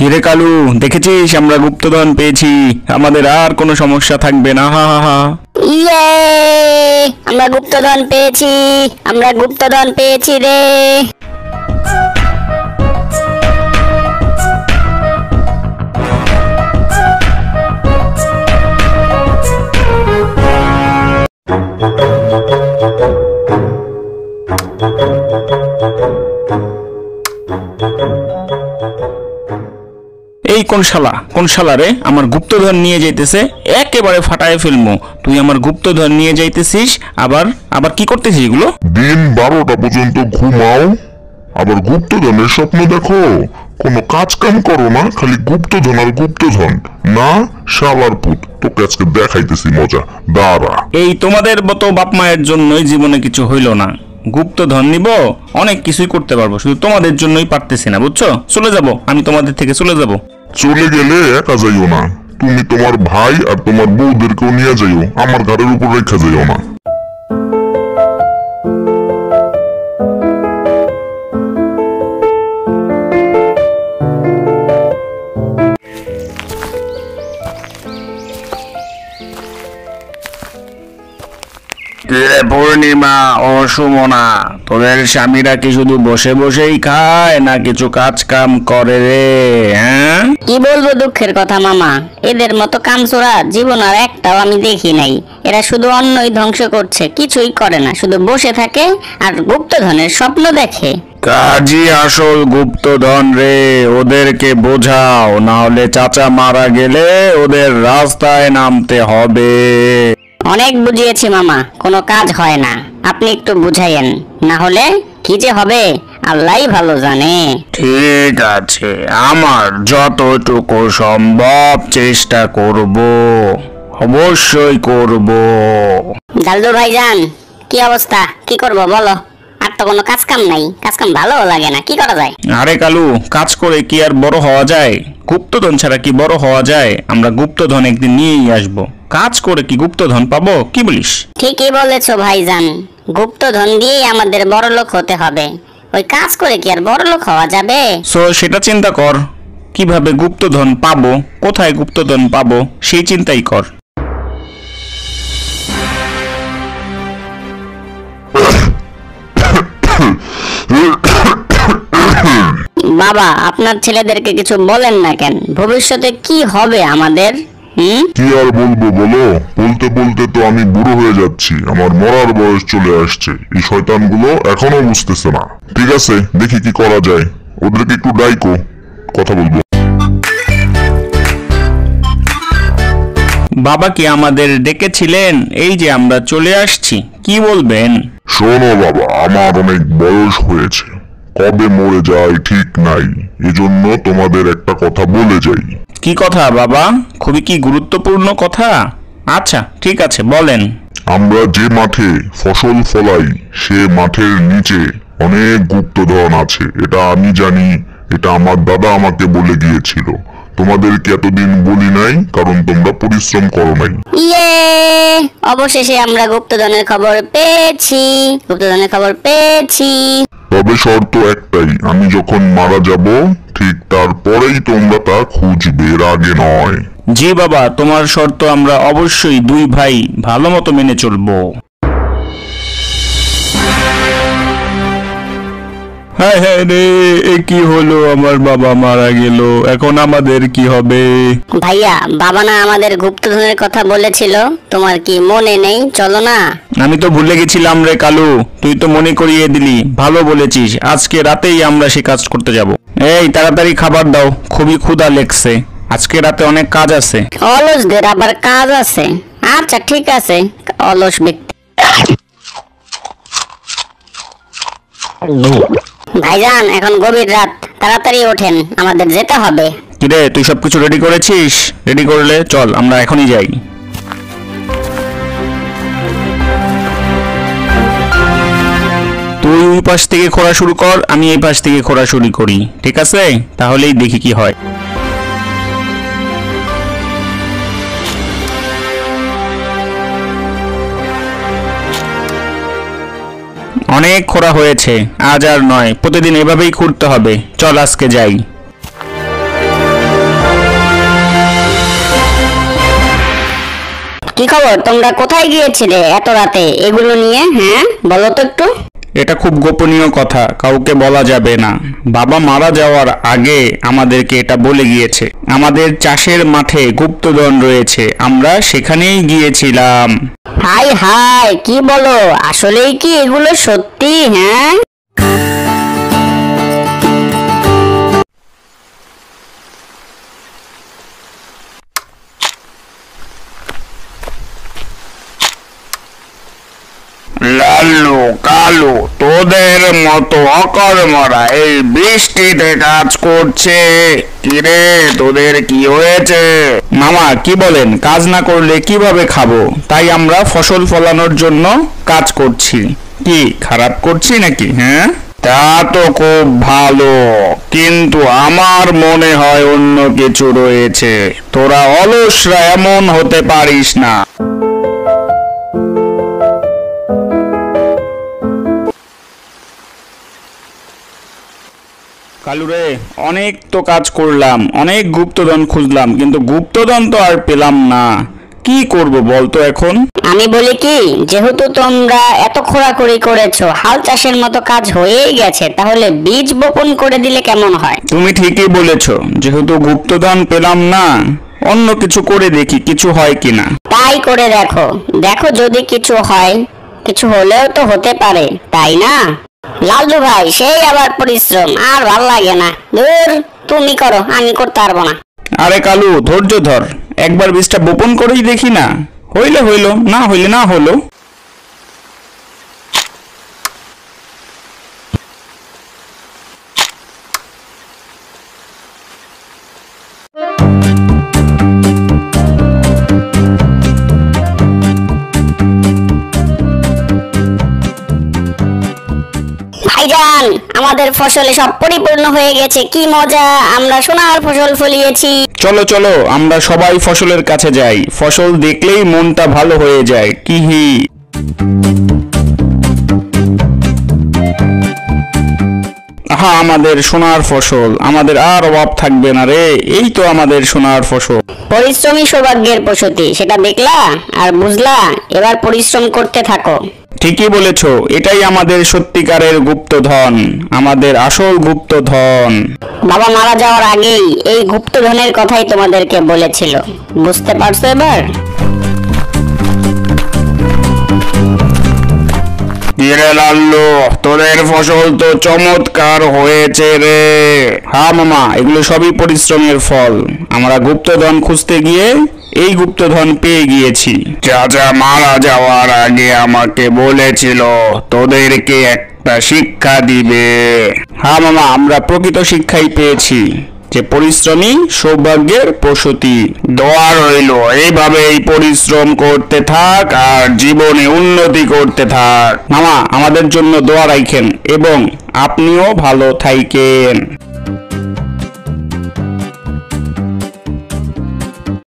কিরে কালু, দেখেছিস আমরা গুপ্তধন পেয়েছি, আমাদের আর কোনো সমস্যা থাকবে না। হা হা হা। ইয়ে, আমরা গুপ্তধন পেয়েছি রে। এই কোন শালা রে আমার গুপ্তধন নিয়ে যাইতেছে, একেবারে ফাটায় ফেলমু। তুই আমার গুপ্তধন নিয়ে যাইতেছিস, আবার কি করতেছিস এগুলো? দিন 12টা পর্যন্ত ঘুমাও, আবার গুপ্তধনের স্বপ্ন দেখো। কোনো কাজ কাম করো না, খালি গুপ্তধন আর গুপ্তধন। না শালার পুত, তোকে আজকে দেখাইতেছি মজা, দাঁড়া। এই তোমাদের মতো বাপ মায়ের জন্যই জীবনে কিছু হইল না। গুপ্তধন নিব, অনেক কিছুই করতে পারবো, শুধু তোমাদের জন্যই পারতেছি না, বুঝছো? চলে যাব, আমি তোমাদের থেকে চলে যাব। চলে গেলে একা যাইও না, তুমি তোমার ভাই আর তোমার বউদেরকেও নিয়ে যাইও, আমার ঘরের উপর রেখা যাইও না। পূর্ণিমা ও সুমনা, তোদের স্বামীরা কি শুধু বসে বসেই খায় না কিছু কাজ কাম করে রে? হ্যাঁ, কি বলবো দুঃখের কথা মামা, এদের মতো কামচোরা জীবন আর একটাও আমি দেখি নাই। এরা শুধু অন্যই ধ্বংস করছে, কিছুই করে না, শুধু বসে থাকে আর গুপ্তধনের স্বপ্ন দেখে। কাজী আসল গুপ্তধন রে, ওদেরকে বোঝাও, না হলে চাচা মারা গেলে ওদের রাস্তায় নামতে হবে। অনেক বুঝিয়েছি মামা, কোনো কাজ হয় না, আপনি একটু বুঝাইয়েন, না হলে কি যে হবে আল্লাহই ভালো জানে। ঠিক আছে, আমার যতটুকু সম্ভব চেষ্টা করব, অবশ্যই করব। দালদু ভাইজান, কি অবস্থা, কি করব বলো? আর তো কোনো কাজ কাম নাই, কাজ কাম ভালো লাগে না, কি করা যায়? আরে কালু, কাজ করে কি আর বড় হওয়া যায়? গুপ্তধন ছাড়া কি বড় হওয়া যায়? আমরা গুপ্তধন একদিন নিয়েই আসবো, কাজ করে কি গুপ্তধন পাবো? কি বলিস? ঠিকই বলেছো ভাইজান, গুপ্তধন দিয়েই আমাদের বড়লোক হতে হবে, ওই কাজ করে কি আর বড়লোক হওয়া যাবে? সো সেটা চিন্তা কর, কিভাবে গুপ্তধন পাবো, কোথায় গুপ্তধন পাবো, সেই চিন্তাই কর। বাবা, আপনার ছেলেদেরকে কিছু বলেন না কেন? ভবিষ্যতে কি হবে আমাদের? কি আর বলবো বলো, বলতে বলতে তো আমি বুড়ো হয়ে যাচ্ছি, আমার মরার বয়স চলে আসছে। এই শয়তানগুলো এখনো বুঝতেছে না। ঠিক আছে, দেখি কি করা যায়, ওদেরকে একটু ডাইকো, কথা বলবো। বাবা কি আমাদের ডেকেছিলেন? এই যে আমরা চলে আসছি, কি বলবেন? শোনো বাবা, আমার অনেক বয়স হয়েছে, কবে মরে যায় ঠিক নাই, এজন্য তোমাদের একটা কথা বলে যাই। কি কথা বাবা? খুবই কি গুরুত্বপূর্ণ কথা? আচ্ছা ঠিক আছে, বলেন। আমরা যে মাঠে ফসল ফলাই সে মাঠের নিচে অনেক গুপ্তধন আছে, এটা আমি জানি, এটা আমার দাদা আমাকে বলে গিয়েছিল। তোমাদেরকে এতদিন বলি নাই কারণ তোমরা পরিশ্রম করো নাই। ইয়ে, অবশেষে আমরা গুপ্তধনের খবর পেয়েছি। তবে শর্ত একটাই, আমি যখন মারা যাব ঠিক তারপরেই তোমরা তা খুঁজবে, এর আগে নয়। জি বাবা, তোমার শর্ত আমরা অবশ্যই দুই ভাই ভালো মতো মেনে চলবো। হ্যাঁ হ্যাঁ রে, এ কি হলো, আমার বাবা মারা গেল, এখন আমাদের কি হবে? ভাইয়া, বাবা না আমাদের গুপ্তধনের কথা বলেছিল, তোমার কি মনে নেই? চলো না। আমি তো ভুলে গেছিলাম রে কালু, তুই তো মনে করিয়ে দিলি, ভালো বলেছিস। আজকে রাতেই আমরা সে কাজ করতে যাব। এই তাড়াতাড়ি খাবার দাও, খুবই ক্ষুধা লেগছে, আজকে রাতে অনেক কাজ আছে। অলসদের আবার কাজ আছে? আচ্ছা ঠিক আছে, অলস ব্যক্তি। ভাইজান, এখন গভীর রাত, তাড়াতাড়ি ওঠেন, আমাদের যেতে হবে। কিরে, তুই সবকিছু রেডি করেছিস? রেডি করলে চল, আমরা এখনই যাই। তুই ওই পাশ থেকে খোঁড়া শুরু কর, আমি এই পাশ থেকে খোঁড়া শুরু করি, ঠিক আছে? তাহলেই দেখি কি হয়। অনেক খোঁড়া হয়েছে, আজ আর নয়, প্রতিদিন এভাবেই খুঁড়তে হবে। চল আজকে যাই। কি খবর, তোমরা কোথায় গিয়েছিলে এত রাতে এগুলো নিয়ে? হ্যাঁ বলো তো একটু। এটা খুব গোপনীয় কথা, কাউকে বলা যাবে না। বাবা মারা যাওয়ার আগে আমাদেরকে এটা বলে গিয়েছে। আমাদের চাষের মাঠে গুপ্তধন রয়েছে, আমরা সেখানেই গিয়েছিলাম। হাই হাই, কি বলো? আসলেই কি এগুলো সত্যি? হ্যাঁ লাল্লু কালু তোদের মতো অকর্মরা এই বৃষ্টিতে কাজ করছে। কিরে তোদের কি হয়েছে? মামা কি বলেন, কাজ না করলে কিভাবে খাবো? তাই আমরা ফসল ফলানোর জন্য কাজ করছি। কি খারাপ করছি নাকি? হ্যাঁ তা তো খুব ভালো, কিন্তু আমার মনে হয় অন্য কিছু রয়েছে। তোরা অলসরা এমন হতে পারিস না। কালুরে, অনেক তো কাজ করলাম, অনেক গুপ্তধন খুঁজলাম, কিন্তু গুপ্তধন তো আর পেলাম না। কি করব বলতো এখন? আমি বলি কি, যেহেতু তোমরা এত খোঁড়াখুড়ি করেছো, হাল চাষের মতো কাজ হয়েই গেছে, তাহলে বীজ বপন করে দিলে কেমন হয়? তুমি ঠিকই বলেছো, যেহেতু গুপ্তধন পেলাম না, অন্য কিছু করে দেখি কিছু হয় কিনা। তাই করে দেখো, দেখো যদি কিছু হয়। কিছু হলেও তো হতে পারে, তাই না? লালু ভাই সেই আবার পরিশ্রম, আর ভাল লাগে না। ধুর, তুমি করো, আমি করতে পারবো না। আরে কালু ধৈর্য ধর, একবার বীজটা বপন করেই দেখি না, হইলে হইলো, না হইলে না হলো। ভাইজান, আমাদের ফসলে সব পরিপূর্ণ হয়ে গেছে, কি মজা, আমরা সোনার ফসল ফলিয়েছি। চলো চলো আমরা সবাই ফসলের কাছে যাই, ফসল দেখলেই মনটা ভালো হয়ে যায়। কি হি আহা, আমাদের সোনার ফসল, আমাদের আর অভাব থাকবে না রে। এই তো আমাদের সোনার ফসল। পরিশ্রমী সৌভাগ্যের প্রসূতি, সেটা দেখলা আর বুঝলা। এবার পরিশ্রম করতে থাকো। ঠিকই বলেছো, এটাই আমাদের সত্যিকারের গুপ্তধন, আমাদের আসল গুপ্তধন। বাবা মারা যাওয়ার আগেই এই গুপ্তধনের কথাই তোমাদেরকে বলেছিল, বুঝতে পারছো এবার? কিরে লাল্লু, তোদের ফসল তো চমৎকার হয়েছে রে। হ্যাঁ মামা, এগুলো সবই পরিশ্রমের ফল। আমরা গুপ্তধন খুঁজতে গিয়ে এই গুপ্তধন পেয়ে গিয়েছি। চাচা মারা যাওয়ার আগে আমাকে বলেছিল তোদেরকে একটা শিক্ষা দিবে। হ্যাঁ মামা, আমরা প্রকৃত শিক্ষাই পেয়েছি, যে পরিশ্রমী সৌভাগ্যের প্রসূতি। দোয়া রইল, এইভাবেই পরিশ্রম করতে থাক আর জীবনে উন্নতি করতে থাক। মামা আমাদের জন্য দোয়া রাখেন এবং আপনিও ভালো থাকেন।